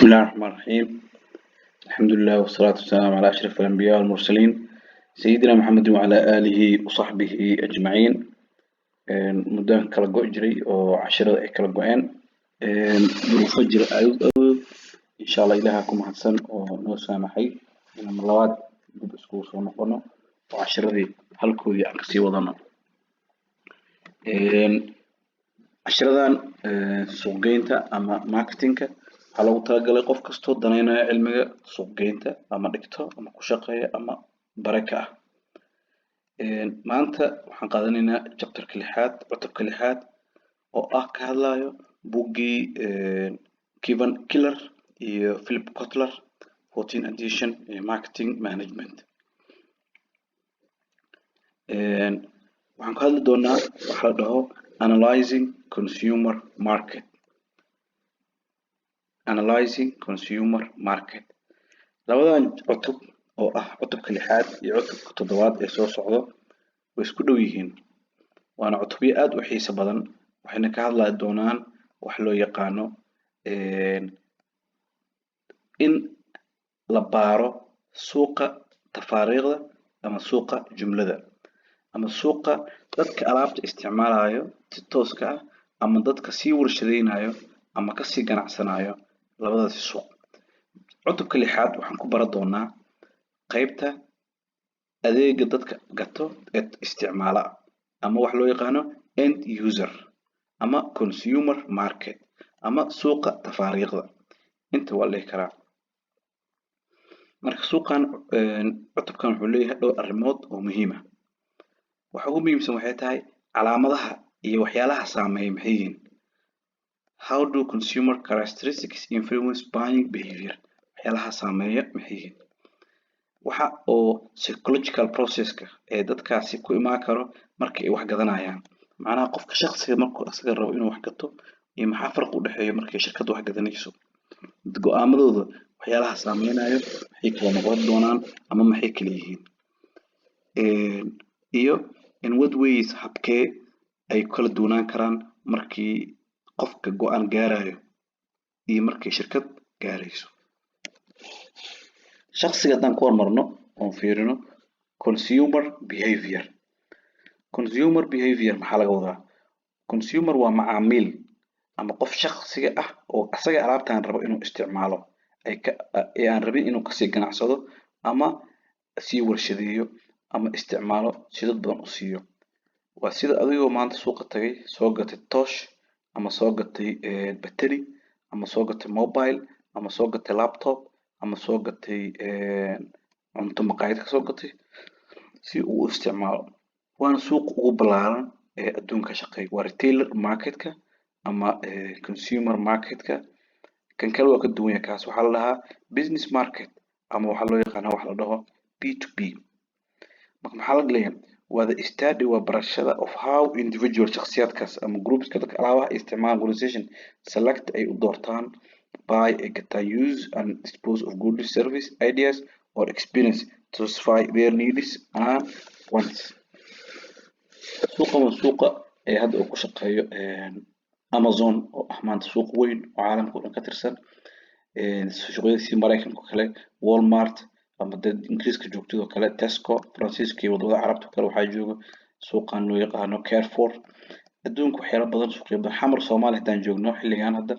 بسم الله الرحمن الرحيم. الحمد لله والصلاة والسلام على أشرف الأنبياء والمرسلين سيدنا محمد وعلى آله وصحبه أجمعين. مدة kala go' jiray oo casharada ay kala go'een duruufo jira awgeed insha Allah ilaaha ku mahadsan oo noo saamaxay inaan mar labaad dib iskugu soo noqono oo casharadii halkoodii aan kasii wadano. Casharadan suuqgeynta ama marketingka waxaa loogu talagalay qof kastoo daneynaya cilmiga suuqgeynta ama dhigto ama ku shaqeeya ama bare ka ah. Maanta waxaan qaadanaynaa chapterka lixaad cutubka lixaad oo ah ka hadlayo buuggii Kevin Keeler iyo Philip Kotler 14th edition marketing management. Waxaan ka hadli doonaa waxa la dhaho analyzing consumer market. Analyzing consumer market. Labadan cutub oo ah cutubka lixaad iyo cutubka toddobaad ee soo socdo way isku dhow yihiin. Waana cutubyo aad u xiiso badan waxayna ka hadli doonaan wax loo yaqaano in la baaro suuqa tafaariiqda ama suuqa jumlada ama suuqa dadka alaabta isticmaalayo si tooska ah ama dadka sii warshadeynayo ama ka sii ganacsanayo labadaas suuq. Cutubka lixaad waxaan ku baran doonaa qaybta adeega dadka gato ee isticmaala ama wax loo yaqaano end user ama consumer market ama suuqa tafaariiqda inta waa la dhihi karaa. Marka suuqan cutubkan wuxuu leeyahay dhowr arrimood oo muhiim ah. Waxa ugu muhiimsan waxay tahay calaamadaha iyo waxyaalaha saameeya maxay yihiin. How do consumer characteristics influence buying behavior? Waxyaalaha saameeya maxay yihiin. Waxa oo psychological processka ee dadkaasi ku imaan karo marka ay wax gadanayaan. Macnaha qofka shakhsiga markuu asaga rabo inuu wax gato iyo maxaa farqi u dhexeeya markay shirkadu wax gadanayso. Go'aamadooda waxyaalaha saameynayo maxay kala noqon doonaan ama maxay kala yihiin. Iyo in what ways habkee ay kala duwanaan karaan markii qofka go'aan gaarayo iyo markay shirkad gaarayso. Shakhsiga haddaan ku hormarno oon fiirino consumer behavior. Consumer behavior maxaa laga wadaa? Consumer waa macaamiil ama qof shakhsiga ah oo asaga alaabtan rabo inuu isticmaalo ee aan rabin inuu kasii ganacsado ama sii warshadeeyo ama isticmaalo si dad badan u siiyo. Waa sida adigoo maanta suuqa tagay soo gatay toosh ama soo gatay battery ama soo gatay mobile ama soo gatay laptop ama soo gatay cunto maqaayad ka soo gatay si uu u isticmaalo. Waana suuq ugu ballaaran ee adduunka shaqeeya. Waa retailer marketka ama consumer marketka. Kan kale waa ka duwan yahay kaas waxaa la dhahaa business market ama waxaa loo yaqaanaa wax la dhaho B2B. Marka maxaa la leeyahay waa the study waa barashada of how individual shakhsiyaadkaas ama groupska dadka alaabaha isticmaala organization select ay u doortaan buy a gataan use and dispose of goods service ideas or experience to satisfy their needs and wants. Suuqa waa suuqa ee hadda uu ku shaqeeyo Amazon oo ah maanta suuq weyn oo caalamka oo dhan ka tirsan. Suuqyada Mareykanka kale Walmart ama dad Ingiriiska joogtado kale Tesco Faransiiska iyo wadamada Carabta kale waxaa jooga suuqan loo yaqaano Carrefour. Adduunka waxyaalo badan suuqyo badan xamar Soomaaliya haddaan joogno xilligan hadda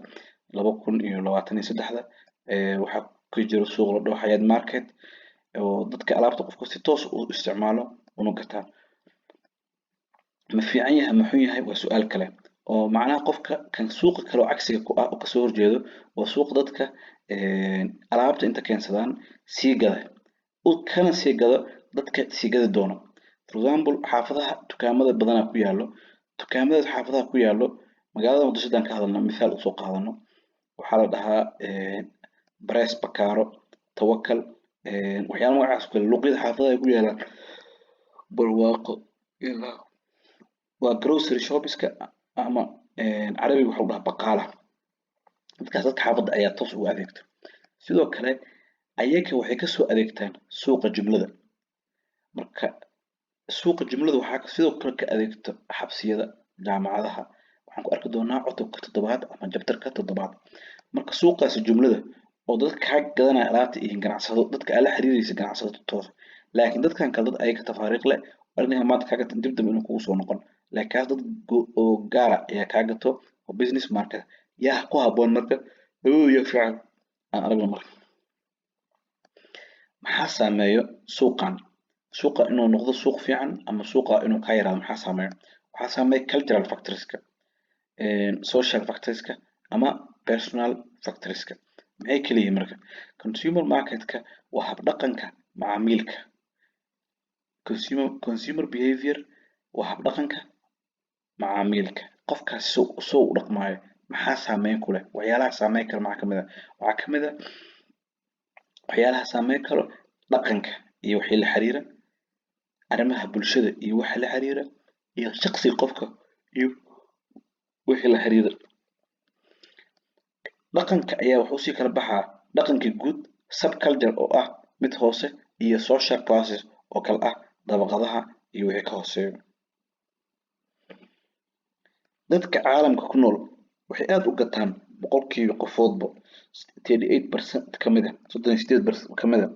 2023 waxaa ku jira suuq la dhaho Hayat Market oo dadka alaabta qofka si toos u isticmaalo una gataan. Ma fiican yahay ma xun yahay waa su'aal kale oo macnaha qofka kan suuqa kale oo cagsiga ku ah oo ka soo horjeedo waa suuq dadka alaabta inta keensadaan sii gada kana sii gado dadka sii gadi doono. For example xaafadaha dukaamada badanaa ku yaalo dukaamada xaafadaha ku yaalo magaalada Muqdisho hadaan ka hadalno misaal u soo qaadano waxaa la dhahaa Barees Bakaaro Tawakal waxyaalo magacaas kale luqyada xaafadaha ku yaalaan barwaaqo ilaa waa grocery shopska ama carabiga waxa la dhahaa baqaala. Dadkaas dadka xaafadda ayaa toos ugu adeegta. Sidoo kale ayaga waxay ka soo adeegtaan suuqa jumlada. Marka suuqa jumlada waxaa sidoo kale ka adeegta xabsiyada jaamacadaha. Waxaan ku arki doonaa cutubka toddobaad ama chapterka toddobaad. Marka suuqaasi jumlada oo dadka kaa gadanaya alaabta iyo ganacsado dadka aad la xiriiraysa ganacsado toos laakiin dadkan kale dad ayaga tafaariiq leh waa inay maanta kaa gato dib dambe inuu kugu soo noqon laakiin kaas dad oo gaara ayaa kaa gato oo business market yaa ku habboon marka yaa fiican aan aragno marka maxaa saameeyo suuqan suuqa inuu noqdo suuq fiican ama suuqa inuu kaa yaraado maxaa saameeyo waxaa saameeya cultural factorska social factorska ama personal factorska maxay kala yihiin marka consumer marketka waa habdhaqanka macaamilka consumer behavior waa habdhaqanka macaamilka qofkaas soo u dhaqmaayo maxaa saameyn ku leh waxyaalaha saameyn kara maxaa kamid ah waxaa kamid ah waxyaalaha saameyn karo dhaqanka iyo wixii la xiriira arrimaha bulshada iyo waxa la xiriira iyo shaqsiga qofka iyo wixii la xiriira dhaqanka ayaa wuxuu sii kala baxaa dhaqanka guud subculture oo ah mid hoose iyo social classes oo kale ah dabaqadaha iyo wixii ka hooseeyo dadka caalamka ku nool waxay aad u gataan boqolkiiba qofoodba 38% ka mid ah 38% ka mid ah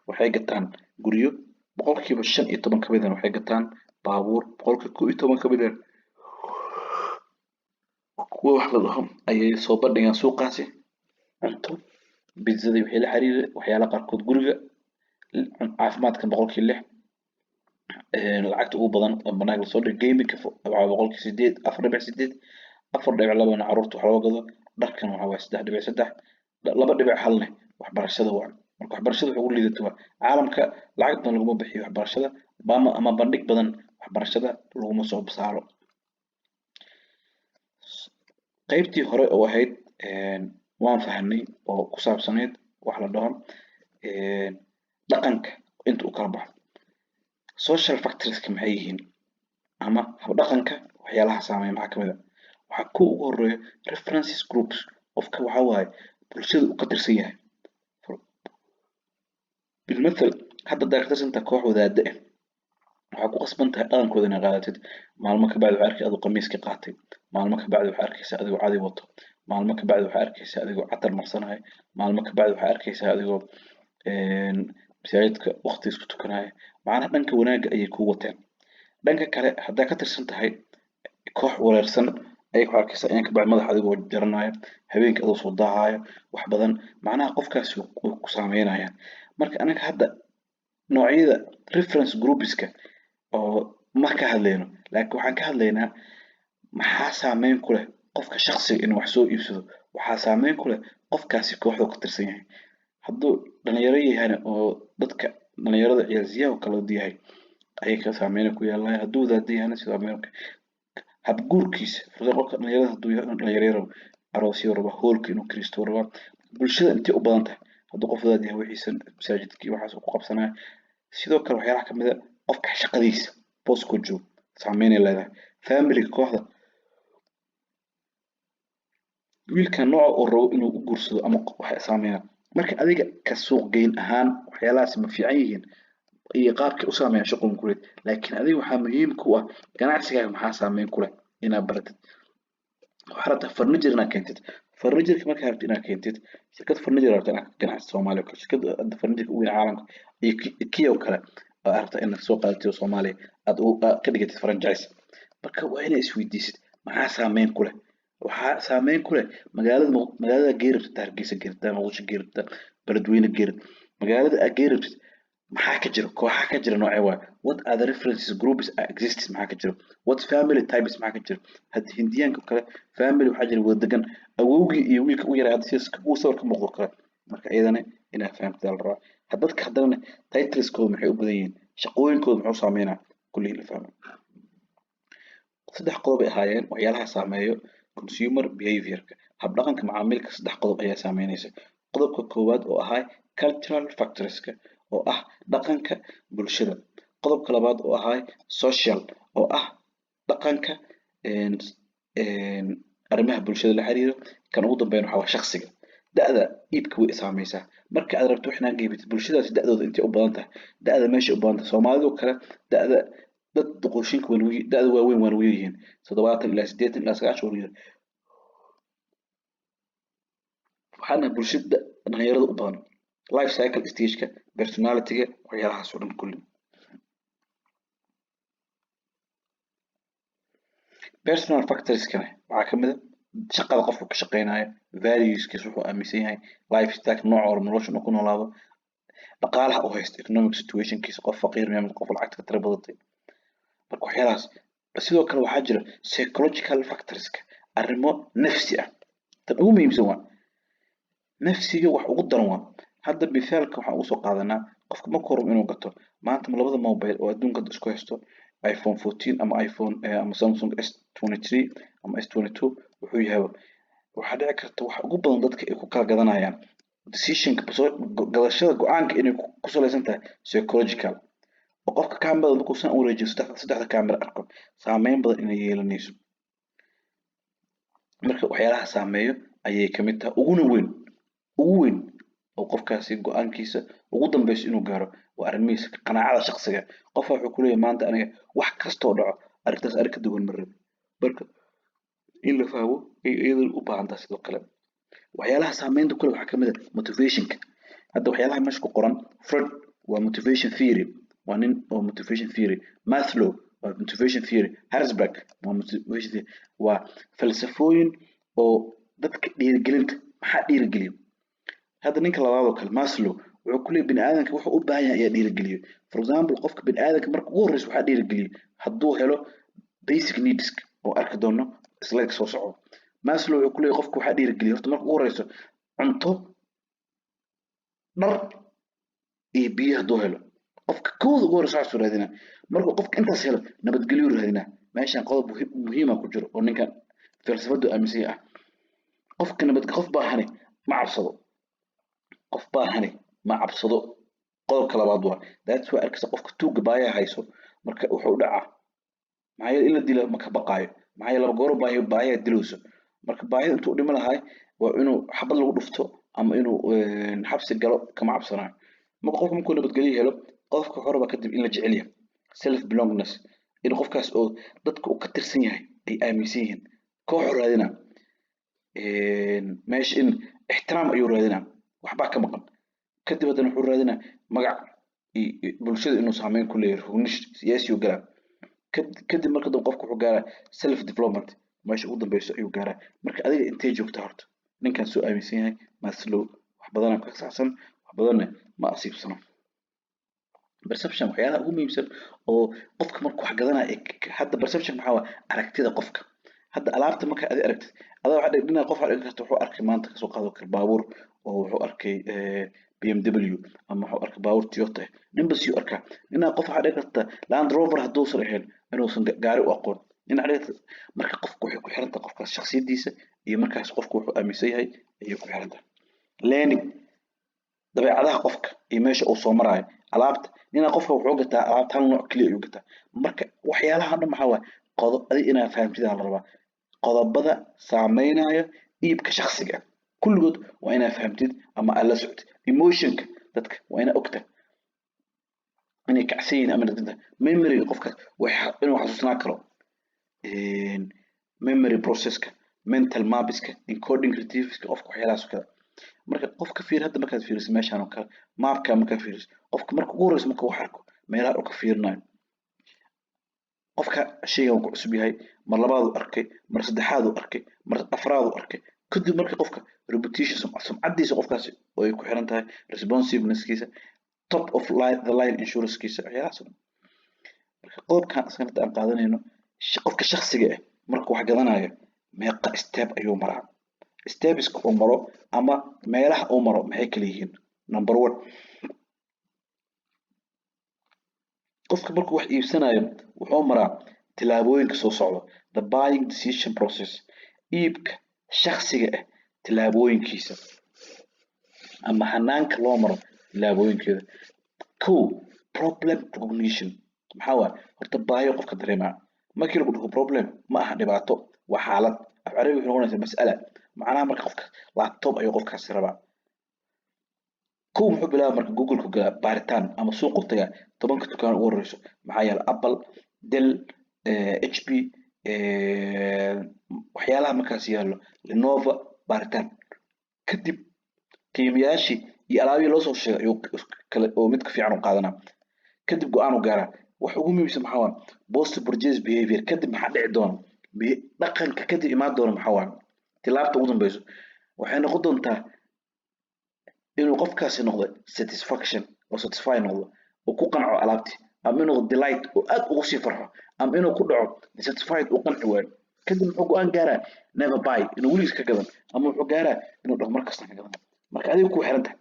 waxay gataan guryo boqolkiiba 15 ka mid ah waxay gataan baabuur boqolkiiba 11 ka mid ah kuwa wax la dhaho ayay soo bandhigaan suuqaasi cunto bitzadii wixii la xiriira waxyaalaha qaarkood guriga caafimaadka boqolkiiba 6 lacagta ugu badan oo banaanka lasoo dhigo gamingka waxaa boqolkiiba 8 4.8 4.2 caruurta wax looga gado dharkan waxaa waaye 3.3 2.1 waxbarashada waa marka waxbarashada waxay ugu liidato caalamka lacag badan laguma bixiyo waxbarashada ama bandhig badan waxbarashada laguma soo saaro qaybtii hore oo ahayd waan fahnay oo ku saabsaneyd wax la dhaho dhaqanka inta uu kala baxo social factorska maxay yihiin ama habdhaqanka waxyaalaha saameeya maxaa kamid ah waxaa ku ugu horeeya references groups qofka waxaa waaye bulshada uu ka tirsan yahay bilmathal hadda hadaad ka tirsantahay koox wadaada ah waxaa ku qasban tahay dhaqankooda inaad qaadatid maalmo ka bacdi waxaa arkay adoo qamiiska qaatay maalmo ka bacdi waxaa arkaysaa adigoo cadi wato maalmo ka bacdi waxaa arkaysaa adigoo catar marsanayo maalmo ka bacdi waxaa arkaysaa adigoo masaajidka waqti isku tukanaya macnaha dhanka wanaagga ayay kuu wateen dhanka kale haddaa ka tirsan tahay koox wareersan ayay ku arkaysaa in ka bacdi madax adigoo jaranayo habeenkii adoo soo daahayo wax badan macnaha qofkaasi way ku saameynayaan marka anaga hadda noocyada reference groupska oo ma ka hadlayno laakiin waxaan ka hadlaynaa maxaa saameyn ku leh qofka shaqsiga inuu wax soo iibsado waxaa saameyn ku leh qofkaasi kooxda ka tirsan yahay hadduu dhalinyaro yahayna oo dadka dhalinyarada ciyaarsiyaha kala yahay ayay ka saameyn ku yeelanaya hadduu wadaada yahayna sidoo kale habguurkiisa qofka dhalinyarada hadduu yahay dhalinyaro aroosyo raba hoolka inuu kiristo raba bulshada intee u badan tahay hadduu qof wadaad yahay wixiisa masaajidkii waxaas ku qabsanaya sidoo kale waxyaalaha kamid ah qofka shaqadiisa booska joog saameyn ay leedahay familiga kooxda wiilka nooca uu rabo inuu u guursado ama waxa saameeya marka adiga ka suuq geyn ahaan waxyaalahaas ma fiican yihiin iyo qaabkii u saameeya shaqooyin kuleed laakiin adiga waxaa muhiim ku ah ganacsigaaga maxaa saameyn ku leh inaad baratid waxaa rabtaa furniture inaad keentid furnitureka markaa rabtid inaad keentid shirkad furniture rabta inaad ganacsi Soomaaliya kale shirkad furnitureka ugu weyn caalamka iyo Ikea oo kale oo rabta inaad soo qaadato Soomaaliya aad ka dhigatid franchise marka waa inaad isweydiisid maxaa saameyn ku leh waxaa saameyn ku leh magaalada geerarta Hargeysa geerarta Muqdisho geerarta Beledweyne geerarta magaalada aad geerartid maxaa ka jira kooxaha ka jira noocee waa what are the references groups exist maxaa ka jira what family types maxaa ka jira hadda hindiyaanka kale family waxaa jira wada degan awowgii iyo wiilka u yaray hadda si uu sawirka muuqdo kale marka iyadana inaad fahamtid la rabaa dadka haddana titleskooda maxay u badan yihiin shaqooyinkooda muxuu saameynaa kulliin la fahmo saddex qodob ay ahaayeen waxyaalaha saameeyo consumer behaviorka habdhaqanka macaamilka saddex qodob ayaa saameynaysa qodobka koowaad oo ahaa cultural factorska oo ah dhaqanka bulshada qodobka labaad oo ahaa social oo ah dhaqanka arrimaha bulshada la xiriiro kan ugu dambeyn waxa waa shaqsiga da'da iibka way saameysaa marka aad rabto waxna geebid bulshadaasi da'dooda intee u badan tahay da'da meesha u badan tahay Soomaalidu kale da'da dad duqooshinka da'da waaweyn waan weyn yihiin 70 ilaa 80 ilaa 90 waan waxaana bulshada dhalinyarada u badan life cycle stage-ka personality-ga waxyaalahaas oo dhan kulli personal factors-kana waxaa ka mid ah shaqada qofku ka shaqeynayo valueskiisa wuxuu aaminsan yahay lifestyle nooca hore nolosha inuu ku noolaado dhaqaalaha uu haysto economic situationkiisa qof faqiir miyaa qof lacagta ka tira badatay marka waxyaalahaas sidoo kale waxaa jira psychological factorska arrimo nafsi ah tan ugu muhiimsan waa nafsiga wax ugu daran waa hadda mithaalka waxaan usoo qaadanaa qofka marka hore inuu gato maanta labada mobile oo adduunka isku haysto iPhone 14 ama iPhone ama Samsung S23 ama S22 wuxuu yahay waxaa dhici karta wax ugu badan dadka ay ku kala gadanayaan decisionka gadashada go'aanka inay ku saleysan tahay psychological oo qofka kamerada markuu san u wareejiyo saddexda kamera arko saameyn badan inay yeelanayso marka waxyaalaha saameeyo ayay ka mid tahay ugu weyn oo qofkaasi go'aankiisa ugu dambeeyo inuu gaaro waa arrimihiisa qanaacada shakhsiga qofka wuxuu ku leeyahay maanta aniga wax kasta oo dhaco arrintaas arrin ka duwan ma rabi marka in la fahmo ay iyadoo u baahan tahay sidoo kale waxyaalaha saameynta kule waxaa ka mid ah motivationka hadda waxyaalaha meesha ku qoran Freud waa motivation theory waa nin oo motivation theory Maslow waa motivation theory Herzberg waa motivation theory waa falsafooyin oo dadka dhiirigelinta maxaa dhiirigeliyo hadda ninka labaad oo kale Maslow wuxuu ku leeyahay bini'aadamka wuxuu u baahan yahay ayaa dhiirigeliyo for example qofka bini'aadamka marka ugu horreysa waxaa dhiirigeliyo hadduu helo basic needs oo arki doono slide soo socdo Maslow wuxuu ku leeyahay qofka waxaa dhiirigeliyo horta marka ugu horreysa cunto dhar iyo biyo hadduu helo qofka kooda ugu horreysa waxaa raadinaa markuu qofka intaas helo nabadgelyo raadinaa meeshan qodob muhiima ku jiro oo ninkan falsafadu aaminsan ah qofka qof baahane ma cabsado qof baahane ma cabsado qodobka labaad waa that's why arkaysa qofka tuuga baayaa hayso marka wuxuu dhacaa maxaa yeelay in la dilo ma ka baqaayo maxaa yeelay laba goor baayaa dilowso marka baahida intuu dhimo lahay waa inuu xabad lagu dhufto ama inuu xabsi galo kama cabsanayo marka qofka markuu nabadgelyo helo qofka horeba kadib in la jecel yahay self belongingness in qofkaas oo dadka uu ka tirsan yahay ay aaminsan yihiin koox raadina meesha in ixtiraam ayuu raadinaa waxbaa ka maqan kadib haddana wuxuu raadinaa magac bulshada inuu saameyn ku leeyahay recognition siyaasi uu galaa kadib marka dambe qofku wuxuu gaaraa self development meesha ugu dambeyso ayuu gaaraa marka adiga intee joogta horta ninkan soo aaminsan yahay Maslow wax badan ka saabsan wax badanna ma asiibsano perception waxyaalaha ugu muhiimsan oo qofka markuu wax gadanayo hadda perception maxaa waa aragtida qofka hadda alaabta marka aad aragtid adaa waxa dhigna qof aad karto wuxuu arkay maanta ka soo qaado kar baabuur oo wuxuu arkay BMW ama wuxuu arkay baabuur Toyota ninba si arka ina qof waxa dhigi karta Land Rover hadduu soo ahayn inuusan gaari u aqoon ina dhigta marka qofku wuxuu ku xiran tahay qofka shakhsiyadiisa iyo markaas qofku wuxuu aaminsan yahay ayuu ku xiran tahay learning dabeecadaha qofka iyo meesha uu soo marayo alaabta ina qofka wuxuu gataa alaabta hal nooc kaliya ayuu gataa marka waxyaalaha dhan maxaa waa qodob ina fahamtida la rabaa qodobada saameynaya iibka shakhsiga kulligood waa ina fahamtid ama alla socod emotionka dadka waa ina ogta inay kacsiin ama dadka memory qofka waxa inuu xasuusnaa karo memory processka mental mapska encoding retrieveska qofka waxyaalahaas kale marka qofka fiir hadda markaad fiiriso meeshan oo kale mapka markaad fiiriso qofka marka ugu horreysa marka wax arko meelaha uu ka fiirinayo qofka shayga uu ku cusub yahay mar labaad uu arkay mar saddexaad uu arkay mar afraad uu arkay kadib markii qofka repetition sumcadiisa qofkaas oo ay ku xiran tahay responsiveness-kiisa top of the line insurance-kiisa waxyaalahaas marka qodobkan asana aan qaadanayno qofka shakhsiga ah markuu wax gadanayo meeqa step ayuu maraa steps uu maro ama meelaha uu maro maxay kala yihiin number 1 qofka markuu wax iibsanayo wuxuu maraa tilaabooyinka soo socda the buying decision process iibka shakhsiga ah tilaabooyinkiisa ama hanaanka loo maro tilaabooyinkeeda problem recognition maxaa waa horta baayo qofka dareemaa markii lagu dhaho problem ma aha dhibaato waa xaalad afcariga wuxuu noqonayaa mas'ala macnaha marka qofka laptop ayuu qofkaasi rabaa muxuu bilaabaa marka google ku galaa baaritaan ama suuq u tagaa tobanka dukaan ugu horreyso maxaa yeelay Apple Dell HP waxyaalaha markaas yaallo Lenovo baaritaan kadib qiimayaashii iyo alaabihii loo soo sheegay ayuu kale oo mid ka fiican u qaadanaa kadib go-aan u gaaraa wax ugu muhiimsan maxaa waa post purchase behavior kadib maxaa dhici doona dhaqanka kadib imaan doona maxaa waa tilaabta ugu dambeyso waxay noqon doontaa inuu qofkaasi noqdo satisfaction oo satisfy noqdo oo ku qanco alaabtii ama inuu delight oo aad ugu sii farxo ama inuu ku dhaco dissatisfied uu qanci waayo kadib muxuu go-aan gaaraa never buy inuu weligiis ka gadan ama wuxuu gaaraa inuu dhaho mar kasta ka gadan marka adiga kuu xiran tahay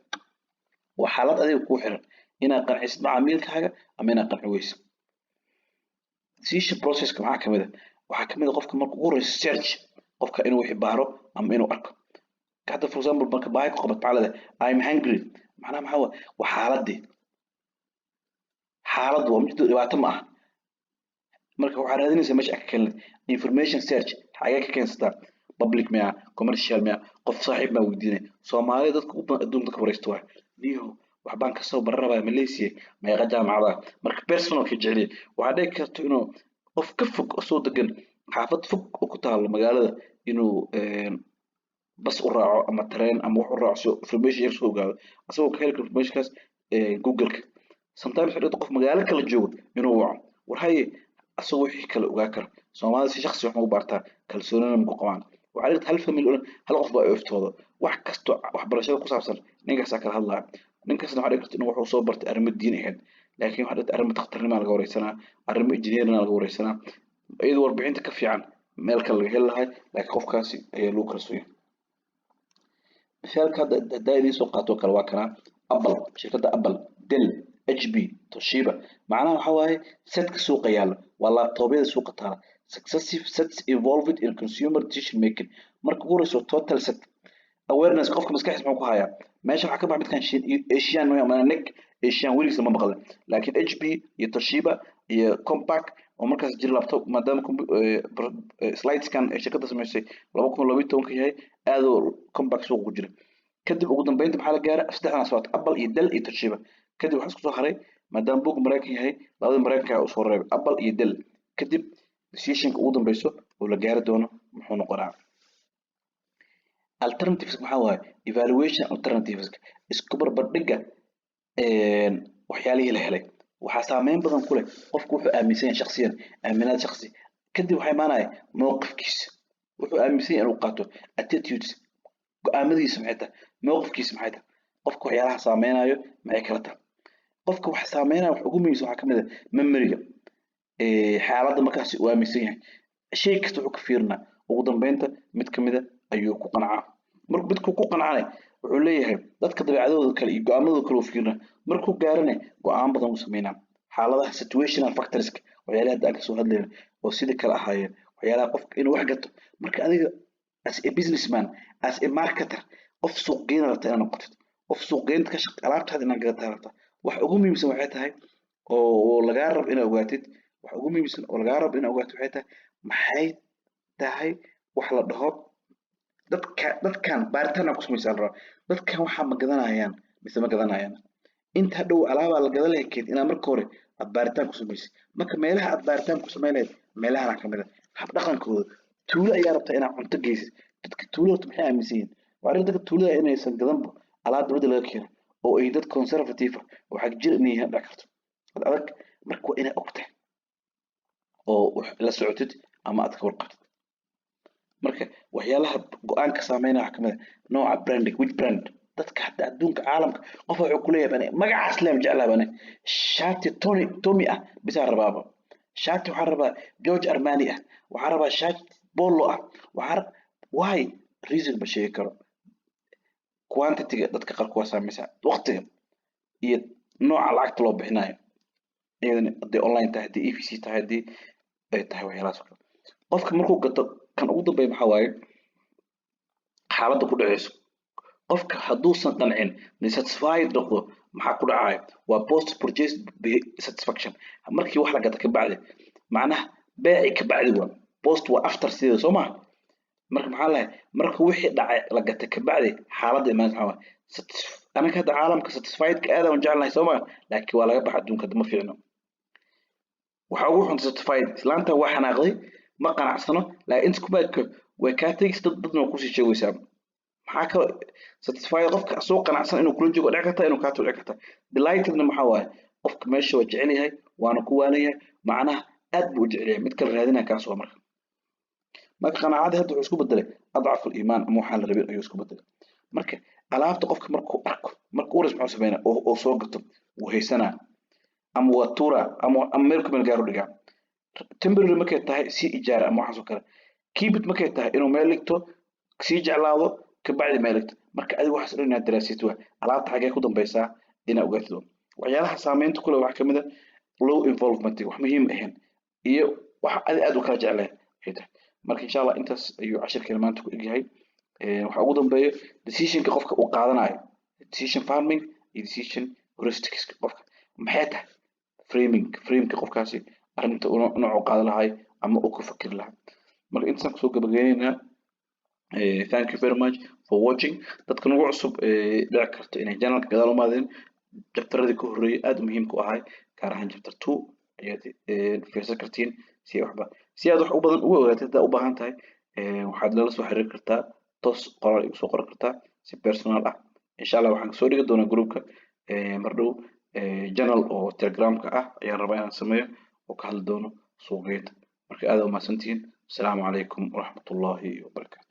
waa xaalad adiga kuu xiran inaad qancisid macaamiilkaaga ama inaad qanci weysid decision processka maxaa kamid ah waxaa kamid ah qofka marka ugu research qofka inuu wixii baaro ama inuu arko hadda for example marka baahi ku qabat maxaa leedahay I'm hungry macnaha maxaa waa xaaladii xaalad waa mid dhibaato ma aha marka waxaa raadinaysaa meesha ka keenay information search xagee ka keensataa public maya commercial maya qof saaxiib baa weydiinay Soomaaliya dadka u badan adduunka ka wareysto waa niyo wax baan ka soo bararabaa Malaysia meeqa jaamacada marka personal ka jecel waxaa dhici karta inuu qof ka fog oo soo degan xaafad fog oo ku taalo magaalada inuu bas u raaco ama train ama wax u raaco information yar soo ogaado asagoo ka heli karo informationkaas google-ka sometimes waxay qof magaalo kala joogo inuu waco war haye asagoo wixii kale ogaa karo Soomaalida si shakhsi wax ma u bartaa kalsoonina ma ku qabaan waxaa jirta hal family hal qof baa iftoodo wax kasto waxbarashada ku saabsan ninkaas kala hadlaya ninkaasna waxaa dhici karta inuu wuxuu soo bartay arrimo diin ahayd laakiin waxaa dhigta arrimo dhakhtarnimo laga wareysanaa arrimo engineering laga wareysanaa iyadoo warbixinta ka fiican meel kale laga heli lahay laakiin qofkaasi ayaa loo kalsoon مثال كذا دايري سوق قاتو كلا وكنا أبل شركة أبل ديل اتش بي توشيبا معناها حواي ست سوق يالا والله طبيعي سوق ترى successive sets involved in consumer decision making marka ugu horeyso total set awareness qofka maskaxdiisa muxuu ku hayaa meesha waxa ka baxmid kan Asian ma nek Asian weligiis ma maqal laakiin HP iyo Toshiba iyo Compaq oo markaas jir laptop maadaama slides kan shirkadda sameysay 2012 ka yahay aad oo Compaq suuq ku jira kadib ugu dambeynta maxaa la gaaray saddexdan aswaat Apple iyo Dell iyo Toshiba kadib waxa isku soo haray maadaama buug Mareykan yahay labada Mareykanka oo soo reebay Apple iyo Dell kadib decision ugu dambeyso oo la gaari doono muxuu noqonaa alternatives maxaa waaye evaluation alternatives isku barbardhigga waxyaalihii la helay waxaa saameyn badan ku leh qofku wuxuu aaminsan yahay shakhsiyan aaminaad shakhsi kadib waxay maanaya mowqifkiisa wuxuu aaminsan yahay inuu qaato attitudes go'aamadiisa maxay tahay mowqifkiisa maxay tahay qofka waxyaalaha saameynayo maxay kala tahay qofka wax saameynaya wax ugu muhiimsan waxaa kamid ah memoryga xaaladda markaas uu aaminsan yahay shay kasta wuxuu ka fiirinaa ugu dambeynta mid kamid ah ayuu ku qancaa markuu midku ku qancay wuxuu leeyahay dadka dabeecadooda kale iyo go'aamadooda kale u fiirna markuu gaarana go'aan badan uu sameynaa xaaladaha situational factors waxyaalaha hadda ka soo hadlayna oo sidii kale ahaayeen waxyaalaha qofka inuu wax gato marka adiga as a businessman as a marketer qof suuq geyn rabta inaad noqotid qof suuq geynta ka shaqeeya alaabtaada inaad gadataa rabta wax ugu muhiimsan waxay tahay oo lagaa rabo inaad ogaatid wax ugu muhiimsan oo lagaa rabo inaad ogaatid waxay tahay maxay tahay wax la dhaho dadkan baaritaan ku sameeysan raba dadkan waxa ma gadanayaan mise ma gadanayaan inta dhow alaaba la gadan lahayd ina marka hore aad baaritaan ku sameeysan marka meelaha aad baaritaan ku sameeynayd meelaha kamid ah hab dhaqankooda tuulo ayaa rabta inaad cunto geysid dadka tuulada maxay aaminsan yihiin waa dadka tuulada inaysan gadanba alaab dibadda laga keeno oo ay dad conservative oo xaq jir inay dhac karto adag marka waa inaad ogtahay oo la socotid ama aad ka warqabtid marka waxyaalaha go'aan ka saameynaya waxa kamid ah nooca branding which brand dadka hadda adduunka caalamka qof wuxuu ku leeyahay magacaas leem jeclaa bane shati Tommy ah bisa rabaaba shati waxa rabaa George Armani ah waxa rabaa shati Polo ah waxa why reason ba sheegi karo quantity dadka qaar kuwa saameysa waqtiga iyo nooca lacagta loo bixinayo iyadana hadii online tahay hadii EVC tahay hadii ay tahay waxyaalahaas qofka markuu gato kan ugu dambeeya maxaa waaye xaaladda ku dhaceyso qofka hadduusan qancin dissatisfied noqdo maxaa ku dhacaya waa post purchase satisfaction markii wax la gato ka bacdi macnaha beeci ka bacdi waa post waa after sida soo ma marka maxaa lahayd marka wixii dhacay la gato ka bacdi xaaladda imaan maxaa waaye anaka hadda caalamka satisfied ka aad aan jeclahay soo ma laakiin waa laga baxa adduunka ma fiicno waxa ugu xun satisfied islaanta waa xanaaqday ما قناعسنا لا أنت كباك وكاتيك تضمن كوسي شوي سام maxaa ka satisfy qofka soo qanacsan inuu kula joogo dhici karta inuu kaa dhici karta delightedna maxaa waaye qofka meesha waa jecel yahay waana ku waanayahay macnaha aad buu u jecel yahay mid kale raadinaya kaas waa marka qanaacada hadda wuxuu isku bedelay adcafu liimaan ama waxaan la rabin ayuu isku bedelay marka alaabta qofka markuu arko marka uras muxuu sameynaa oo soo gato wuu haysanaa ama waa tuura ama meel ku meel gaar u dhigaa temporary markay tahay si ijaara ama waxaas oo kale keep it markay tahay inuu meel dhigto sii jeclaado kabacdi meel dhigto marka adiga waxaas dhan inaad daraasatid waa alaabta xagee ku dambaysaa inaad ogaatid waxyaalaha saameynta kule waxaa kamid ah low involvement wax muhiim ahayn iyo waxa aad u kala jeclahay waxay tahay marka insha allah intaas ayuu cashirkeena maanta ku egyahay waxa ugu dambeeya decisionka qofka uu qaadanayo decision farming iyo decision heuristics qofka maxay tahay frameka qofkaasi arrinta noocu qaadan lahay ama uu ku fakiri lahaa marka intaan kusoo gabagabeynayna thank you very much for watching dadka nagu cusub dhici karto inay channelka gadaal u maadeen jabtaradii ka horreeyay aad muhiimka u ahay gaar ahaan chapter 2 ayaad fiirsan kartiin si aad wax u badan uga ogaatid haddaa u baahan tahay waxaad nala soo xiriiri kartaa toos qoraal igu soo qoran kartaa si personal ah insha allah waxaan soo dhigi doonaa groupka mardhow channel oo telegramka ah ayaan rabaa inaan sameeyo oo ka hadli doono suuqgeynta marka aad u mahadsantihiin asalaamu calaykum waraxmatullaahi wabarakaatu